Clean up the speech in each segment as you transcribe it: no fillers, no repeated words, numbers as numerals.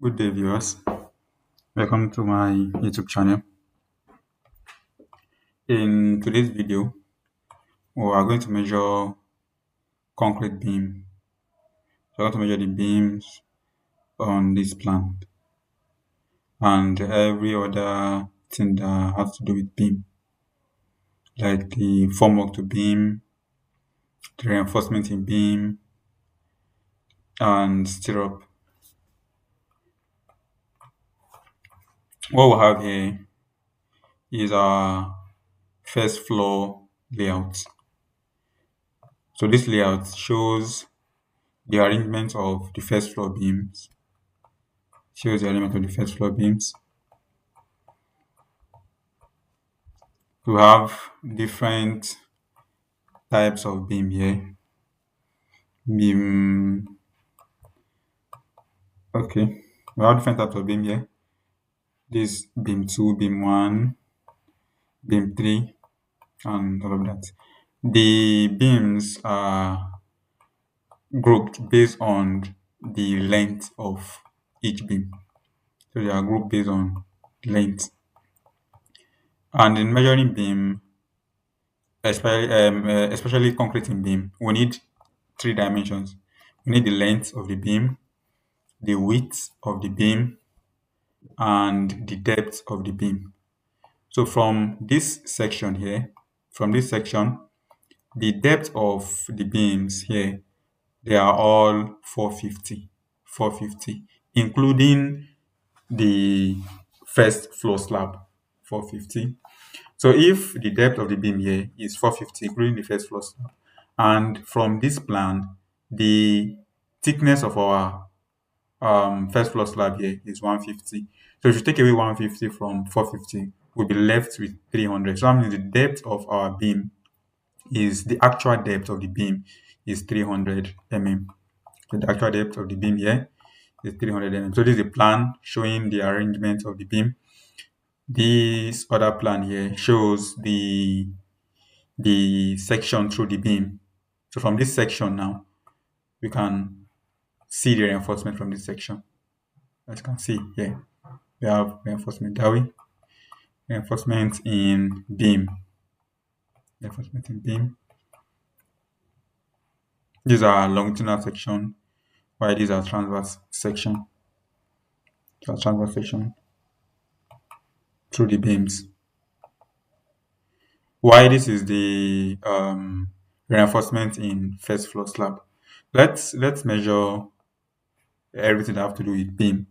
Good day, viewers. Welcome to my YouTube channel. In today's video, we are going to measure concrete beam. So, we're going to measure the beams on this plan and every other thing that has to do with beam, like the formwork to beam, the reinforcement in beam, and stirrup. What we have here is our first floor layout. So, this layout shows the arrangement of the first floor beams shows the element of the first floor beams. We have different types of beam here. Beam, okay. We have different types of beam here. This beam 2, beam 1, beam 3, and all of that. The beams are grouped based on the length of each beam. So they are grouped based on length. And in measuring beam, especially concrete in beam, we need three dimensions. We need the length of the beam, the width of the beam, and the depth of the beam. So from this section here, the depth of the beams here, they are all 450, including the first floor slab, 450. So if the depth of the beam here is 450, including the first floor slab, and from this plan, the thickness of our first floor slab here is 150. So if you take away 150 from 450, we'll be left with 300. So that means the depth of our beam is the actual depth of the beam is 300 mm. So the actual depth of the beam here is 300 mm. So this is a plan showing the arrangement of the beam. This other plan here shows the section through the beam. So from this section now, we can see the reinforcement from this section. As you can see here, we have reinforcement that way, reinforcement in beam, reinforcement in beam. These are longitudinal section, while these are transverse section. So transverse section through the beams. Why this is the reinforcement in first floor slab. Let's measure everything that have to do with beam.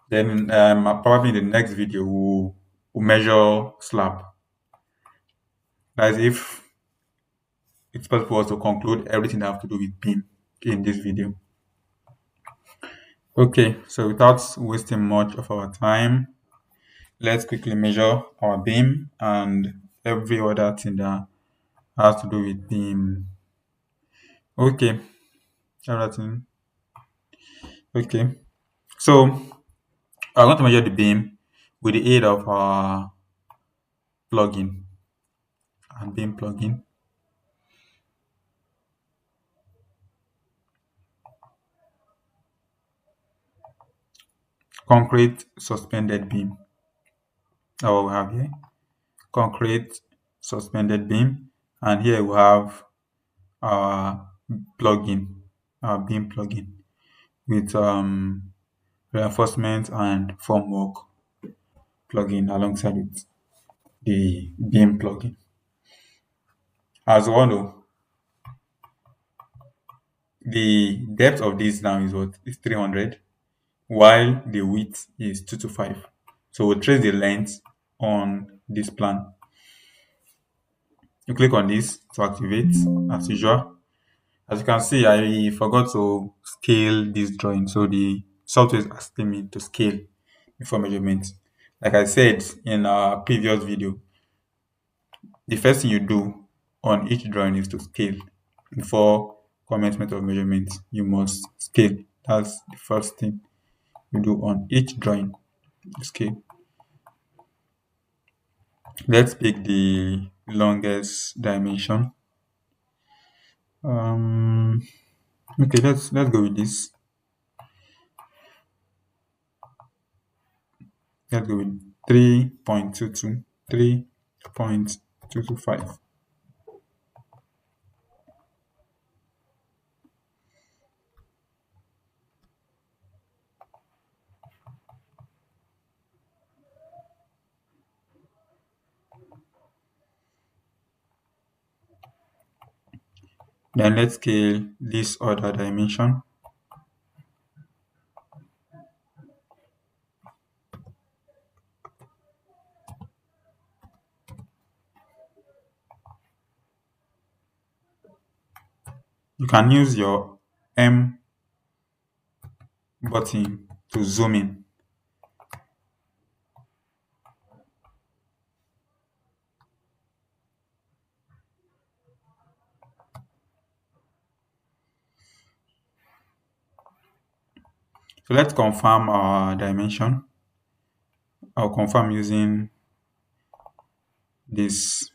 Then probably in the next video we'll measure slab. That is if it's possible for us to conclude everything that have to do with beam in this video. Okay, so without wasting much of our time, let's quickly measure our beam and every other thing that has to do with beam. Okay, everything. Okay, so I'm going to measure the beam with the aid of our plugin and beam plugin. Concrete suspended beam. That's what we have here. Concrete suspended beam, and here we have our plugin, our beam plugin with reinforcement and formwork plugin alongside with the beam plugin. As we all know, the depth of this now is what is 300, while the width is 225. So we'll trace the length on this plan. You click on this to activate as usual. As you can see, I forgot to scale this drawing, so the software is asking me to scale before measurement. Like I said in our previous video, the first thing you do on each drawing is to scale. Before commencement of measurement, you must scale. That's the first thing you do on each drawing. Scale. Let's pick the longest dimension. Okay, let's go with this. Let's go with 3.22, 3.225. Then let's scale this other dimension. You can use your M button to zoom in. So let's confirm our dimension. I'll confirm using this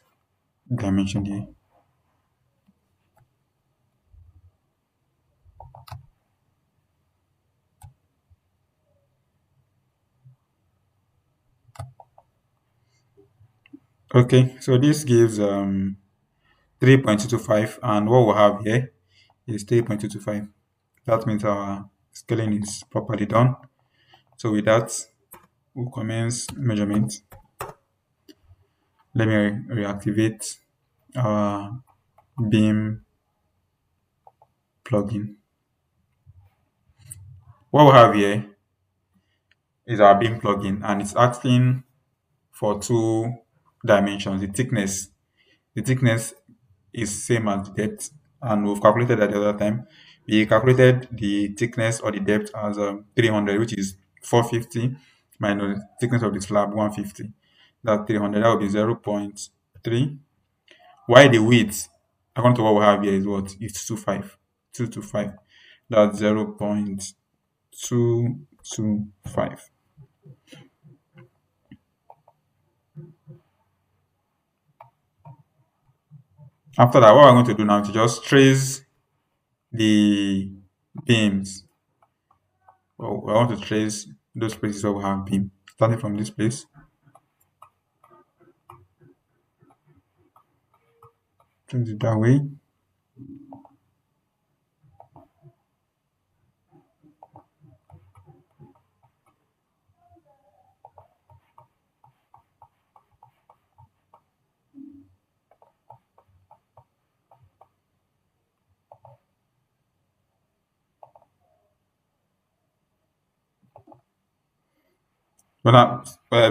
dimension here. Okay, so this gives 3.225, and what we have here is 3.225. That means our scaling is properly done. So with that, we'll commence measurement. Let me reactivate our beam plugin. What we have here is our beam plugin, and it's asking for two dimensions. The thickness is same as the depth, and we've calculated that the other time. We calculated the thickness or the depth as 300, which is 450 minus the thickness of the slab 150. That's 300. That would be 0.3. Why the width, according to what we have here, is what? It's 25. 225. That's 0.225. After that, what we're going to do now is to just trace the beams. Well, I want to trace those places where we have beam, starting from this place. Trace it that way.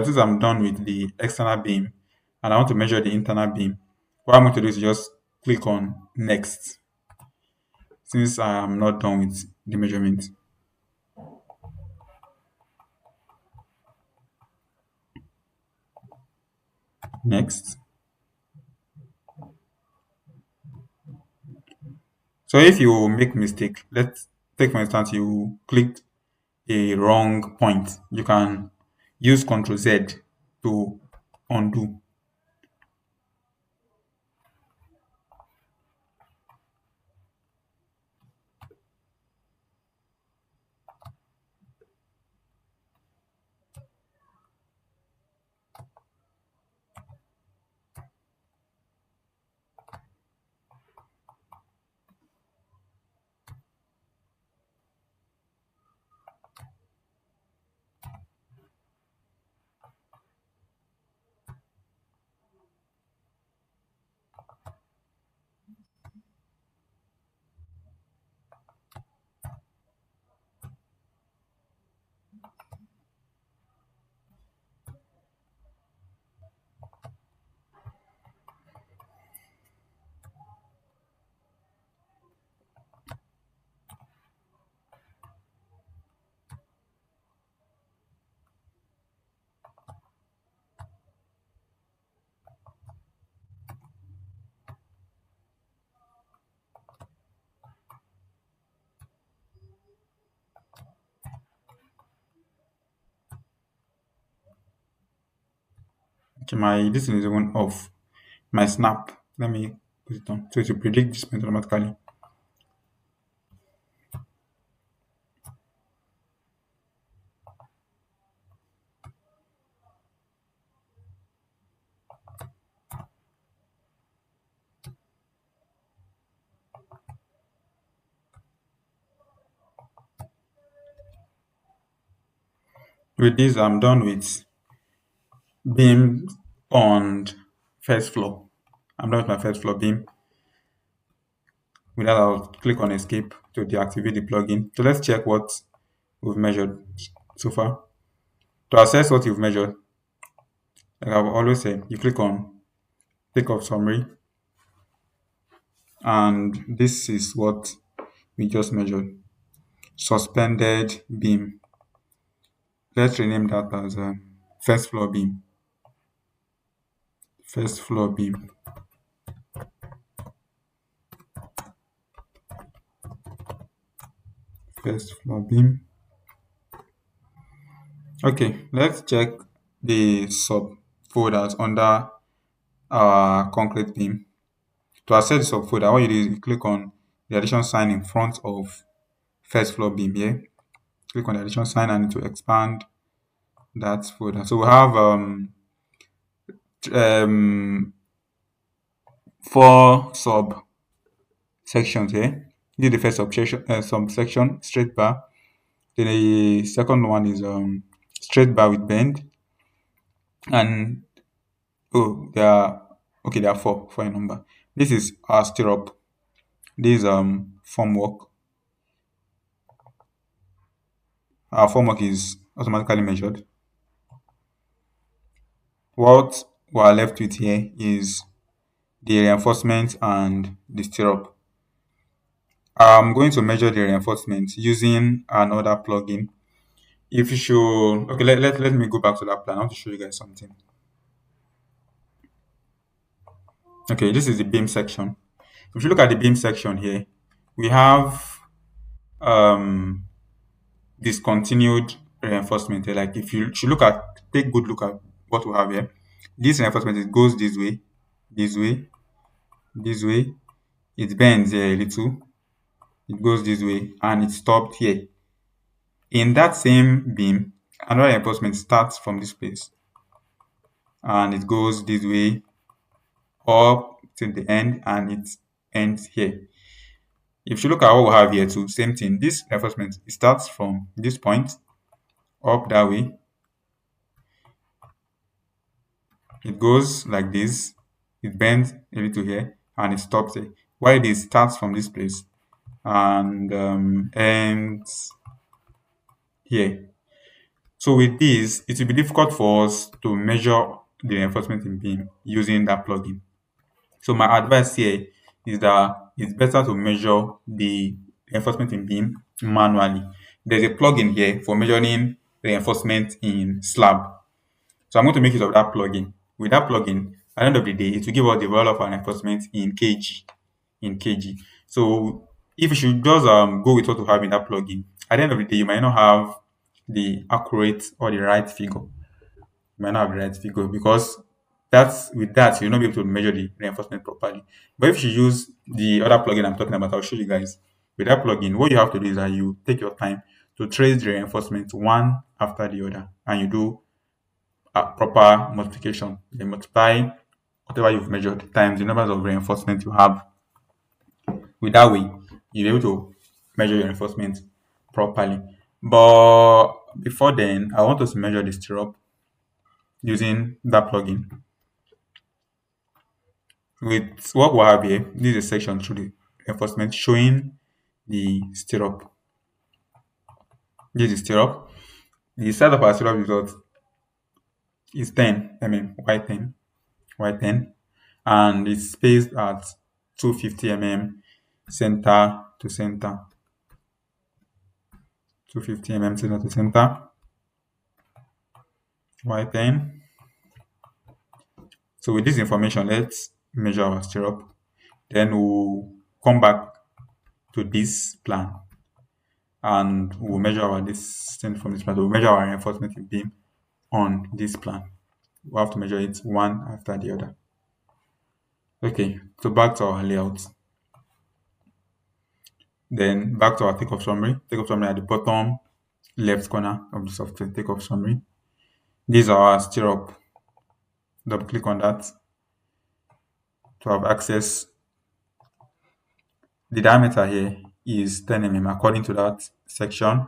Since I'm done with the external beam and I want to measure the internal beam, what I'm going to do is just click on next, since I am not done with the measurement. Next. So if you make mistake, let's take for instance you clicked a wrong point, you can use Ctrl Z to undo. Okay, my this is even off. My snap. Let me put it on. So it will predict this point automatically. With this, I'm done with beam on first floor. I'm done with my first floor beam. With that, I'll click on escape to deactivate the plugin. So let's check what we've measured so far. To assess what you've measured, like I've always said, you click on takeoff summary, and this is what we just measured. Suspended beam. Let's rename that as first floor beam. First floor beam. First floor beam. Okay, let's check the subfolders under our concrete beam. To access the subfolder, what you do is you click on the addition sign in front of first floor beam here. Click on the addition sign and to expand that folder. So we have um, 4 sub sections here. This is the first subsection, straight bar. Then the second one is straight bar with bend. And oh, there are four in number. This is our stirrup. This is formwork. Our formwork is automatically measured. What we are left with here is the reinforcement and the stirrup. I'm going to measure the reinforcement using another plugin. If you should, okay, let me go back to that plan. I want to show you guys something. Okay, this is the beam section. If you look at the beam section here, we have um discontinued reinforcement here. Like if you should take good look at what we have here. This reinforcement it goes this way, this way, this way. It bends here a little. It goes this way and it stopped here. In that same beam, another reinforcement starts from this place and it goes this way up to the end and it ends here. If you look at what we have here too, same thing. This reinforcement it starts from this point up that way. It goes like this. It bends a little here and it stops here. While this starts from this place and ends here. So with this, it will be difficult for us to measure the reinforcement in beam using that plugin. So my advice here is that it's better to measure the reinforcement in beam manually. There's a plugin here for measuring reinforcement in slab. So I'm going to make use of that plugin. With that plugin, at the end of the day, it will give us the value of our reinforcement in kg. In kg. So if you should just go with what you have in that plugin, at the end of the day, you might not have the accurate or the right figure. You might not have the right figure because with that you'll not be able to measure the reinforcement properly. But if you use the other plugin I'm talking about, I'll show you guys. With that plugin, what you have to do is that you take your time to trace the reinforcement one after the other, and you do a proper multiplication. You multiply whatever you've measured times the numbers of reinforcement you have. With that way, you'll be able to measure your reinforcement properly. But before then, I want us to measure the stirrup using that plugin. With what we have here, this is a section through the reinforcement showing the stirrup. This is stirrup. The size of our stirrup result is 10 mm, y10, and it's spaced at 250 center to center. 250 center to center, y10. So with this information, let's measure our stirrup. Then we'll come back to this plan and we'll measure our distance from this plan. We'll measure our reinforcement in beam on this plan. We'll have to measure it one after the other. Okay, so back to our layout. Then back to our takeoff summary. Takeoff summary at the bottom left corner of the software takeoff summary. These are our stirrup. Double click on that to have access. The diameter here is 10 mm according to that section.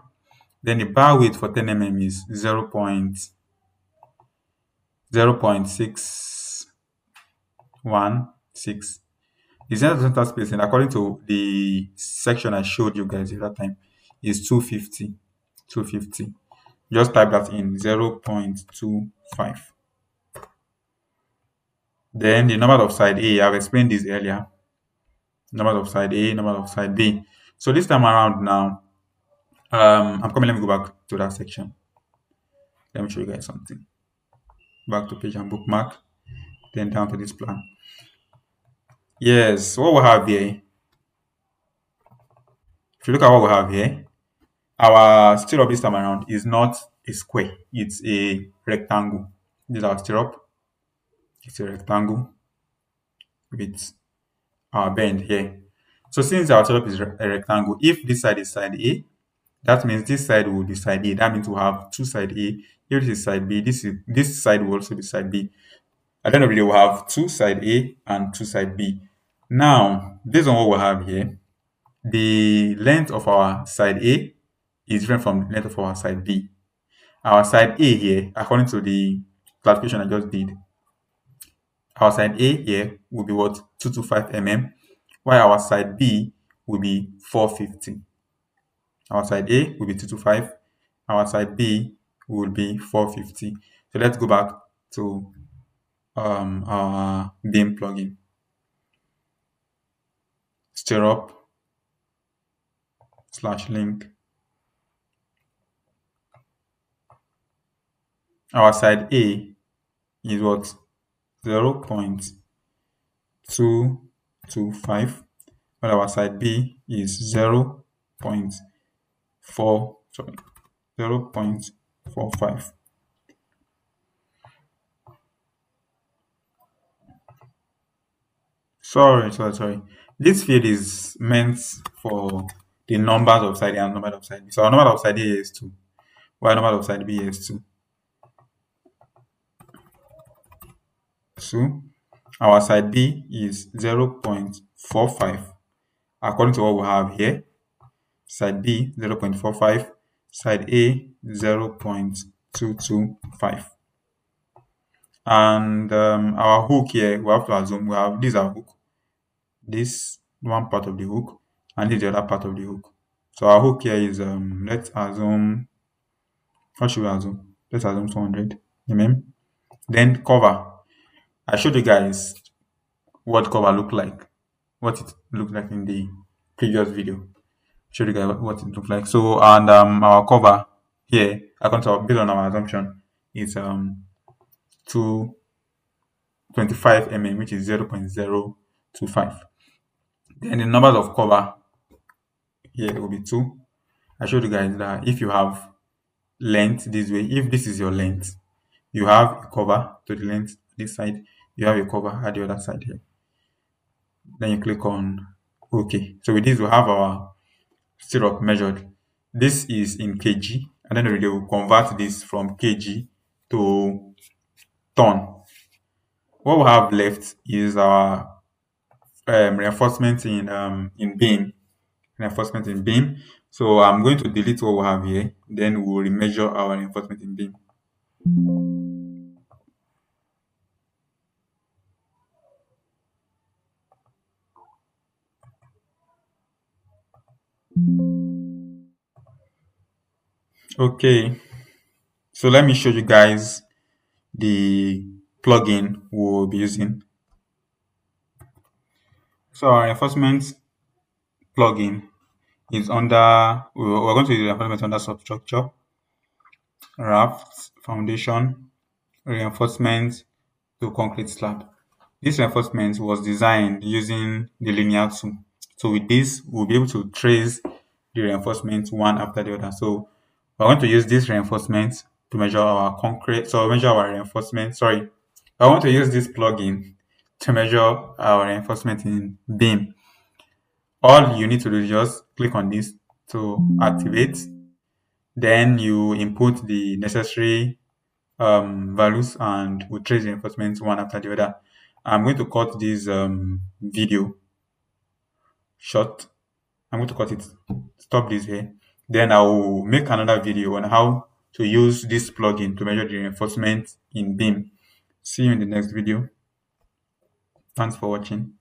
Then the bar width for 10 mm is 0.616. The center to center spacing, according to the section I showed you guys the other time, is 250. 250. Just type that in 0.25. Then the number of side A, I've explained this earlier. Number of side A, number of side B. So this time around now, I'm coming, let me go back to that section. Let me show you guys something. Back to page and bookmark, then down to this plan. Yes, what we have here, if you look at what we have here, our stirrup this time around is not a square, it's a rectangle. This is our stirrup. It's a rectangle with our bend here. So since our stirrup is a rectangle, if this side is side A, that means this side will be side A. That means we'll have two side A. If this is side B, this side will also be side B. At the end of the day, we'll have two side A and two side B. Now, based on what we have here, the length of our side A is different from the length of our side B. Our side A here, according to the classification I just did, our side A here will be what? 225 mm, while our side B will be 450. Our side A will be 225, our side B will be 450. So let's go back to our beam plugin. Stirrup / link. Our side A is what? 0.225, while our side B is 0.45. Sorry. This field is meant for the numbers of side A and number of side B. So our number of side A is 2, while number of side B is 2. So our side B is 0.45 according to what we have here. Side B 0.45, side A 0.225. And our hook here, we have to assume this is our hook. This one part of the hook, and this is the other part of the hook. So our hook here is let's assume, what should we assume? Let's assume 200 mm. Then cover. I showed you guys what cover looked like, what it looked like in the previous video. Showed you guys what it looked like. So and our cover here, according to based on our assumption, is 225 mm, which is 0.025. Then the numbers of cover here will be 2. I showed you guys that if you have length this way, if this is your length, you have a cover to the length this side, you have a cover at the other side here. Then you click on OK. So with this, we have our stirrup measured. This is in kg, and then we will convert this from kg to ton. What we have left is our reinforcement in beam. Reinforcement in beam. So I'm going to delete what we have here. Then we'll remeasure our reinforcement in beam. Okay, so let me show you guys the plugin we'll be using. So our reinforcement plugin is under, we're going to use reinforcement under substructure, raft, foundation, reinforcement to concrete slab. This reinforcement was designed using the linear tool. So with this, we'll be able to trace the reinforcement one after the other. So we're going to use this reinforcement to measure our concrete. So measure our reinforcement. Sorry, I want to use this plugin to measure our reinforcement in beam. All you need to do is just click on this to activate. Then you input the necessary values, and we'll trace the reinforcements one after the other. I'm going to cut this video short. I'm going to cut it. Stop this here. Then I will make another video on how to use this plugin to measure the reinforcement in beam. See you in the next video. Thanks for watching.